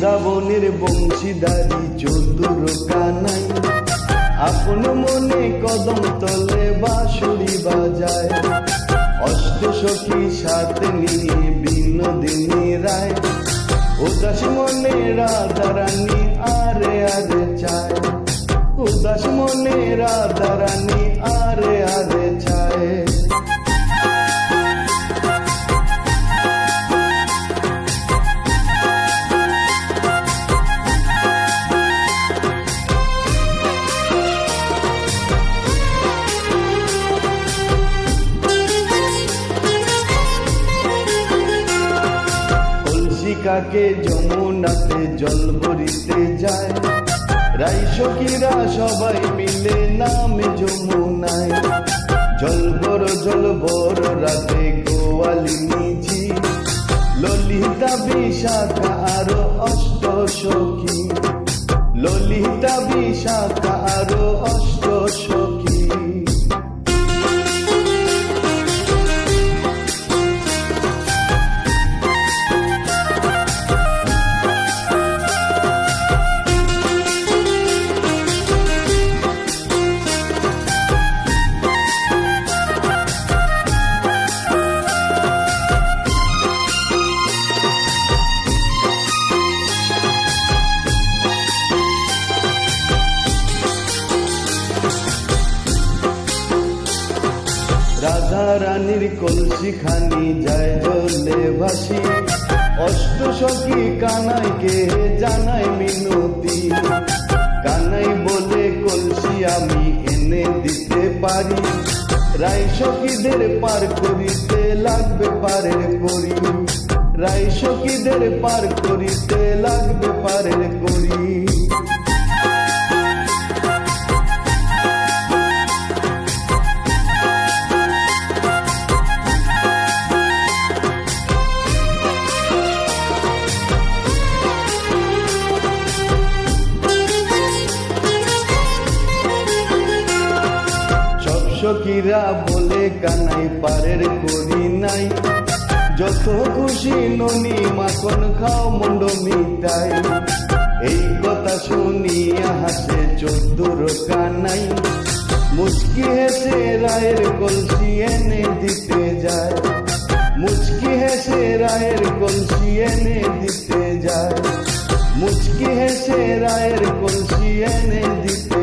বৃন্দাবনের বংশীদারি চতুর কানাই আপন মনে কদম তলে বাঁশুড়ি বাজায়। অষ্টসখী সাথে নিয়ে বিনোদিনী রায় উদাস মনে রাধা রানী আরে আরে চায়। উদাস মনে রাধা রানী আরে আরে চায়। কাকে যমুনাতে জল ভরিতে যায় রাই সখীরা সবাই মিলে নামে যমুনায়। জল বড় রাতে গোয়ালিনী ঝি ললিতা বিশাখা আরো অষ্ট সখী। ললিতা বিশাখা আরো অষ্ট সখী। রাধা রানীর কলসি খানি যায় জলে ভাসি। অষ্ট সখী কানাইকে জানাই মিনতি। কানাই বলে কলসি আমি এনে দিতে পারি। রাই সখীদের পার করিতে লাগবে পারের করি। রাই সখীদের পার করিতে লাগবে পারের করি। সখীরা বলে কানাই পারের করি নাই। যত খুশি ননি মাখন খাও মুন্ড মিটাই। এই কথা শুনিয়া হাসে চতুর কানাই। মুচকি হেসে রায়ের কলসি এনে দিতে যায়। মুচকি হেসে রায়ের কলসি এনে দিতে যায়। মুচকি হেসে রায়ের কলসি এনে দিতে